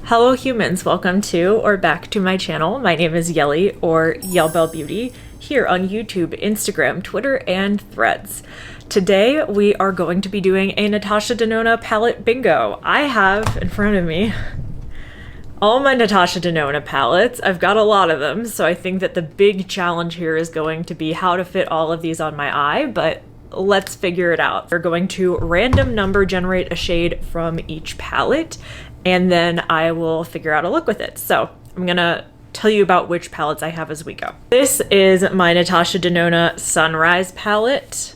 Hello humans, welcome to or back to my channel. My name is Yelly or Yellbell Beauty here on YouTube, Instagram, Twitter, and Threads. Today we are going to be doing a Natasha Denona palette bingo. I have in front of me all my Natasha Denona palettes. I've got a lot of them, so I think that the big challenge here is going to be how to fit all of these on my eye, but let's figure it out. We're going to random number generate a shade from each palette, and then I will figure out a look with it. So I'm gonna tell you about which palettes I have as we go. This is my Natasha Denona Sunrise palette.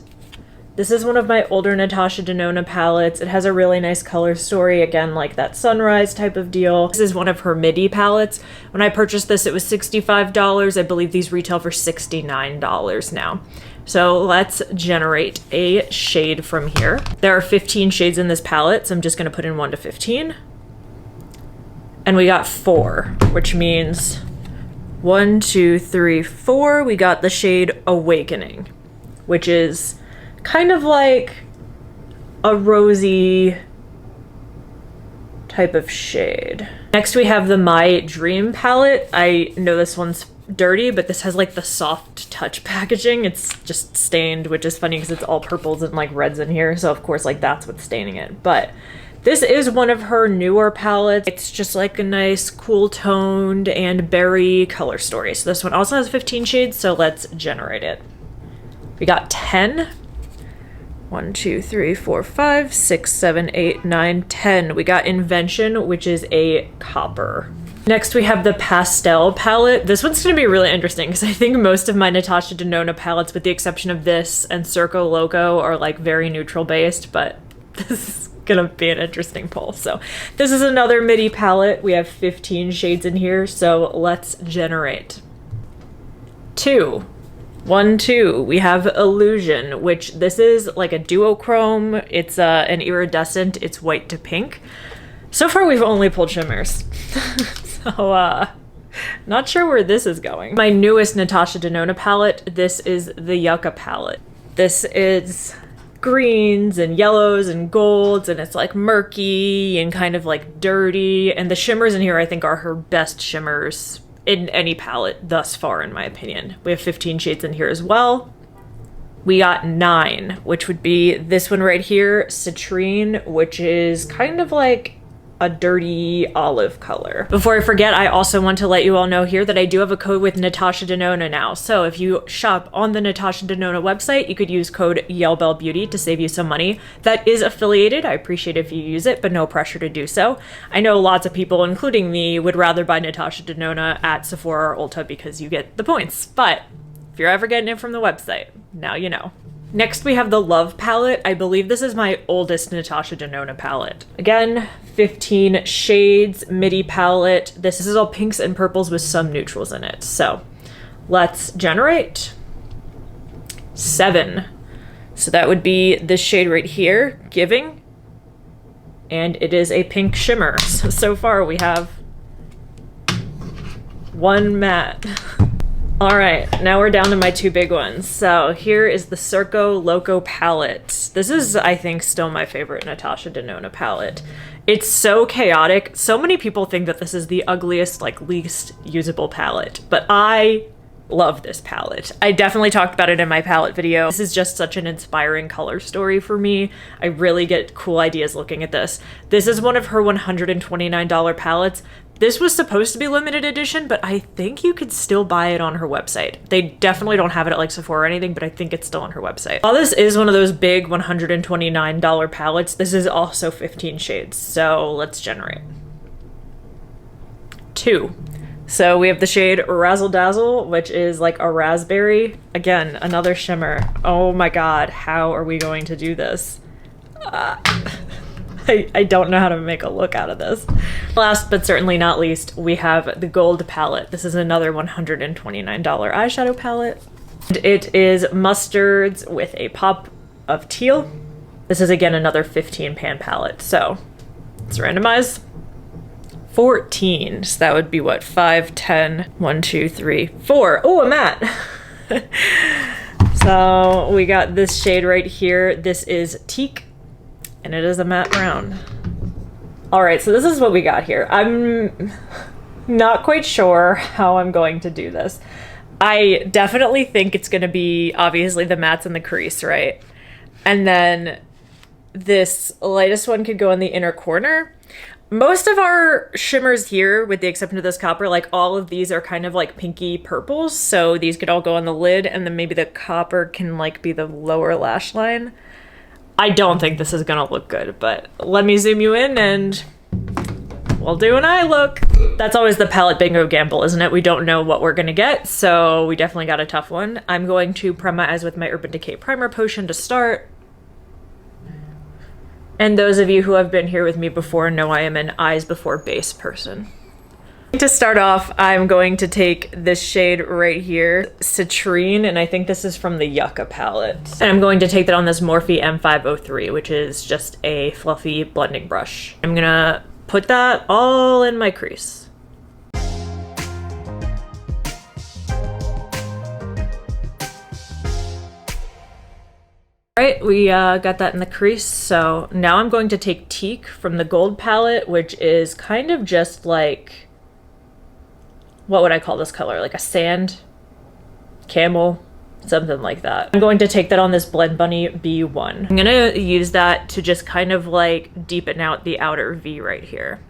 This is one of my older Natasha Denona palettes. It has a really nice color story, again, like that sunrise type of deal. This is one of her midi palettes. When I purchased this, it was $65. I believe these retail for $69 now. So let's generate a shade from here. There are 15 shades in this palette, so I'm just gonna put in 1 to 15. And we got 4, which means 1, 2, 3, 4. We got the shade Awakening, which is kind of like a rosy type of shade. Next we have the My Dream palette. I know this one's dirty, but this has like the soft touch packaging. It's just stained, which is funny because it's all purples and like reds in here. So of course like that's what's staining it. But this is one of her newer palettes. It's just like a nice cool toned and berry color story. So this one also has 15 shades, so let's generate it. We got 10. 1, 2, 3, 4, 5, 6, 7, 8, 9, 10. We got Invention, which is a copper. Next we have the Pastel palette. This one's gonna be really interesting because I think most of my Natasha Denona palettes, with the exception of this and Circo Loco, are like very neutral based, but this is gonna be an interesting pull. So this is another midi palette. We have 15 shades in here, so let's generate. 2. 1, 2. We have Illusion, which this is like a duochrome. It's an iridescent. It's white to pink. So far we've only pulled shimmers. So not sure where this is going. My newest Natasha Denona palette, this is the Yucca palette. This is greens and yellows and golds, and it's like murky and kind of like dirty, and the shimmers in here I think are her best shimmers in any palette thus far, in my opinion. We have 15 shades in here as well. We got 9, which would be this one right here, Citrine, which is kind of like a dirty olive color. Before I forget, I also want to let you all know here that I do have a code with Natasha Denona now. So if you shop on the Natasha Denona website, you could use code YellbellBeauty to save you some money. That is affiliated. I appreciate if you use it, but no pressure to do so. I know lots of people, including me, would rather buy Natasha Denona at Sephora or Ulta because you get the points. But if you're ever getting it from the website, now you know. Next we have the Love palette. I believe this is my oldest Natasha Denona palette. Again, 15 shades, midi palette. This is all pinks and purples with some neutrals in it. So let's generate. 7. So that would be this shade right here, Giving. And it is a pink shimmer. So far we have 1 matte. All right, now we're down to my 2 big ones. So here is the Circo Loco palette. This is, I think, still my favorite Natasha Denona palette. It's so chaotic. So many people think that this is the ugliest, like least usable palette, but I love this palette. I definitely talked about it in my palette video. This is just such an inspiring color story for me. I really get cool ideas looking at this. This is one of her $129 palettes. This was supposed to be limited edition, but I think you could still buy it on her website. They definitely don't have it at like Sephora or anything, but I think it's still on her website. While this is one of those big $129 palettes, this is also 15 shades. So let's generate. 2. So we have the shade Razzle Dazzle, which is like a raspberry. Again, another shimmer. Oh my God, how are we going to do this? I don't know how to make a look out of this. Last but certainly not least, we have the Gold palette. This is another $129 eyeshadow palette. And it is mustards with a pop of teal. This is again another 15 pan palette. So let's randomize. 14. So that would be what? 5, 10, 1, 2, 3, 4. Oh, a matte. So we got this shade right here. This is Teak, and it is a matte brown. All right, so this is what we got here. I'm not quite sure how I'm going to do this. I definitely think it's going to be obviously the mattes and the crease, right? And then this lightest one could go in the inner corner. Most of our shimmers here, with the exception of this copper, like all of these are kind of like pinky purples. So these could all go on the lid, and then maybe the copper can like be the lower lash line. I don't think this is gonna look good, but let me zoom you in and we'll do an eye look. That's always the palette bingo gamble, isn't it? We don't know what we're gonna get, so we definitely got a tough one. I'm going to prime my eyes with my Urban Decay Primer Potion to start. And those of you who have been here with me before know I am an eyes before base person. To start off, I'm going to take this shade right here, Citrine, and I think this is from the Yucca palette. And I'm going to take that on this Morphe M503, which is just a fluffy blending brush. I'm gonna put that all in my crease. All right, we got that in the crease, so now I'm going to take Teak from the Gold palette, which is kind of just like, what would I call this color? Like a sand, camel, something like that. I'm going to take that on this Blend Bunny B1. I'm gonna use that to just kind of like deepen out the outer V right here.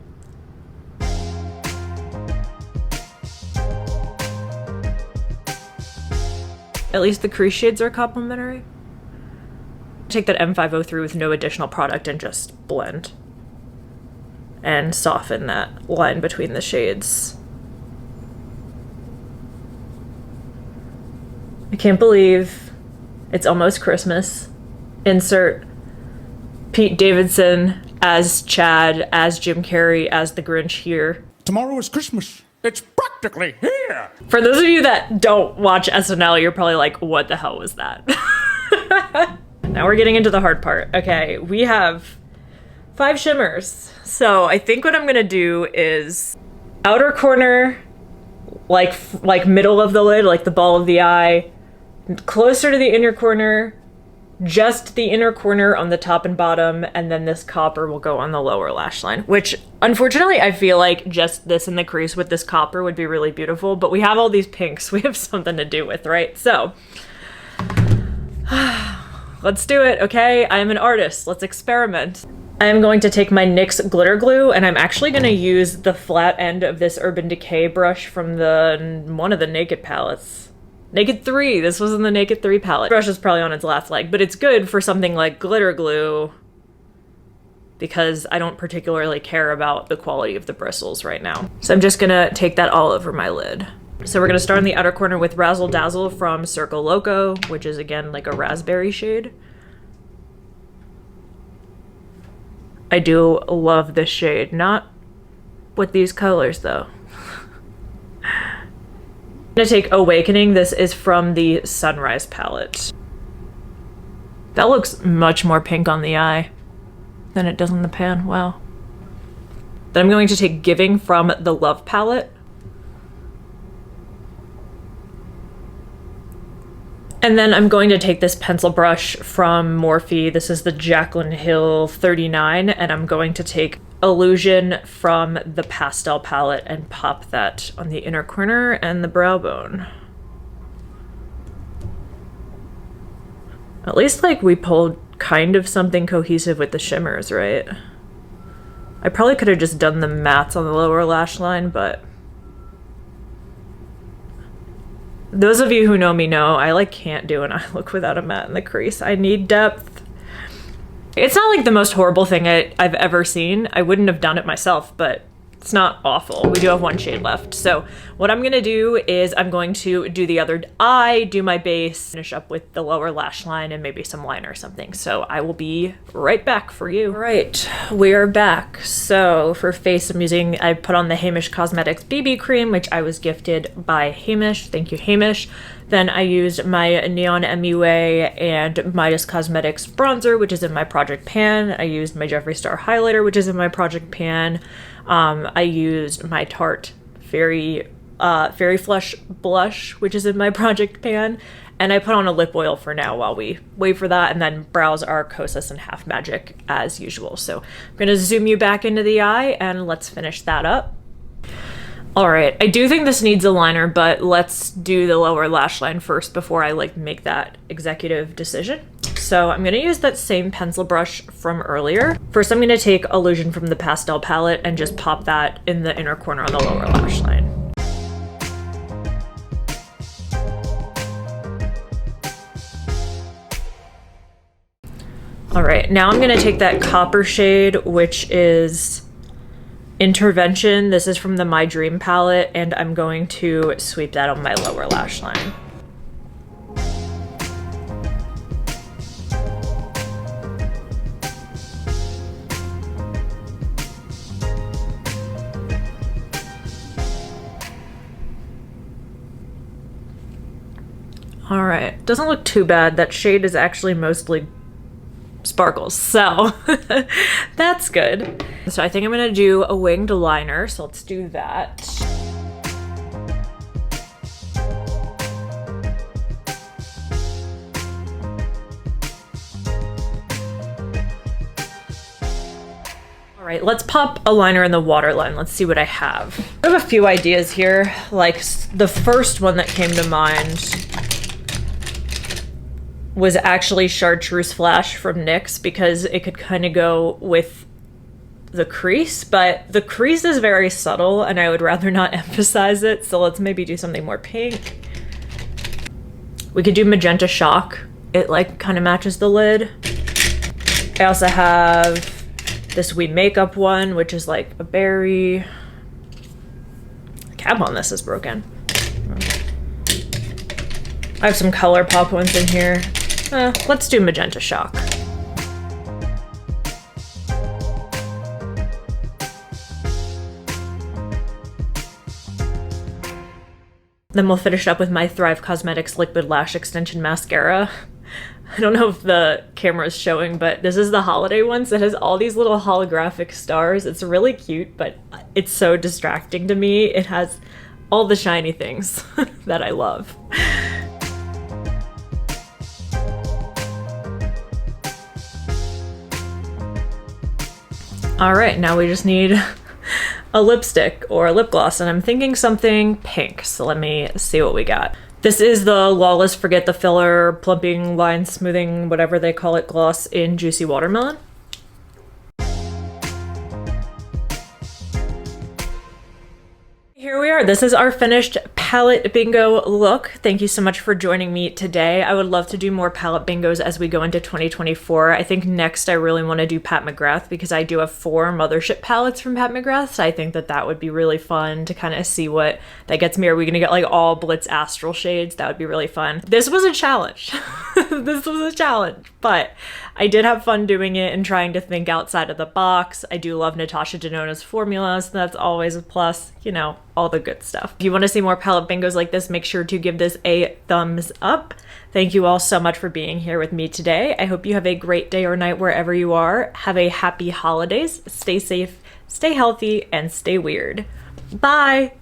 At least the crease shades are complementary. Take that M503 with no additional product and just blend and soften that line between the shades. I can't believe it's almost Christmas. Insert Pete Davidson as Chad, as Jim Carrey, as the Grinch here. Tomorrow is Christmas. It's practically here. For those of you that don't watch SNL, you're probably like, what the hell was that? Now we're getting into the hard part. Okay, we have 5 shimmers. So I think what I'm gonna do is outer corner, like middle of the lid, like the ball of the eye, closer to the inner corner, just the inner corner on the top and bottom, and then this copper will go on the lower lash line, which unfortunately I feel like just this in the crease with this copper would be really beautiful, but we have all these pinks we have something to do with, right? So let's do it, okay? I am an artist, let's experiment. I am going to take my NYX glitter glue, and I'm actually gonna use the flat end of this Urban Decay brush from one of the Naked palettes. Naked 3, this was in the Naked 3 palette. The brush is probably on its last leg, but it's good for something like glitter glue because I don't particularly care about the quality of the bristles right now. So I'm just gonna take that all over my lid. So we're gonna start in the outer corner with Razzle Dazzle from Circo Loco, which is again like a raspberry shade. I do love this shade, not with these colors though. I'm gonna take Awakening. This is from the Sunrise palette. That looks much more pink on the eye than it does in the pan, wow. Then I'm going to take Giving from the Love palette. And then I'm going to take this pencil brush from Morphe. This is the Jaclyn Hill 39, and I'm going to take Illusion from the Pastel palette and pop that on the inner corner and the brow bone. At least like we pulled kind of something cohesive with the shimmers, right? I probably could have just done the mattes on the lower lash line, but those of you who know me know I like can't do an eye look without a matte in the crease. I need depth. It's not like the most horrible thing I've ever seen. I wouldn't have done it myself, but it's not awful. We do have 1 shade left. So what I'm gonna do is I'm going to do the other eye, do my base, finish up with the lower lash line and maybe some liner or something. So I will be right back for you. All right, we are back. So for face, I put on the Hamish Cosmetics BB cream, which I was gifted by Hamish. Thank you, Hamish. Then I used my Neon MUA and Midas Cosmetics bronzer, which is in my Project Pan. I used my Jeffree Star highlighter, which is in my Project Pan. I used my Tarte Fairy Fairy Flush blush, which is in my project pan. And I put on a lip oil for now while we wait for that, and then brows are Kosas and Half Magic as usual. So I'm gonna zoom you back into the eye and let's finish that up. All right, I do think this needs a liner, but let's do the lower lash line first before I like make that executive decision. So I'm gonna use that same pencil brush from earlier. First, I'm gonna take Illusion from the pastel palette and just pop that in the inner corner on the lower lash line. All right, now I'm gonna take that copper shade, which is Intervention. This is from the My Dream palette, and I'm going to sweep that on my lower lash line. All right, doesn't look too bad. That shade is actually mostly sparkles, so that's good. So I think I'm gonna do a winged liner, so let's do that. All right, let's pop a liner in the waterline. Let's see what I have. I have a few ideas here. Like the first one that came to mind was actually Chartreuse Flash from NYX, because it could kind of go with the crease, but the crease is very subtle and I would rather not emphasize it, so let's maybe do something more pink. We could do Magenta Shock. It like kind of matches the lid. I also have this We Makeup one, which is like a berry. The cap on this is broken. I have some ColourPop ones in here. Let's do Magenta Shock. Then we'll finish up with my Thrive Cosmetics Liquid Lash Extension Mascara. I don't know if the camera is showing, but this is the holiday ones. It has all these little holographic stars. It's really cute, but it's so distracting to me. It has all the shiny things that I love. All right, now we just need a lipstick or a lip gloss, and I'm thinking something pink, so let me see what we got. This is the Lawless Forget the Filler Plumping Line Smoothing, whatever they call it, gloss in Juicy Watermelon. Here we are. This is our finished palette bingo look. Thank you so much for joining me today. I would love to do more palette bingos as we go into 2024. I think next I really want to do Pat McGrath, because I do have 4 Mothership palettes from Pat McGrath, so I think that that would be really fun to kind of see what that gets me. Are we going to get like all Blitz Astral shades? That would be really fun. This was a challenge. This was a challenge, but I did have fun doing it and trying to think outside of the box. I do love Natasha Denona's formulas, so that's always a plus, you know, all the good stuff. If you want to see more palette bingos like this, make sure to give this a thumbs up. Thank you all so much for being here with me today. I hope you have a great day or night wherever you are. Have a happy holidays. Stay safe, stay healthy, and stay weird. Bye!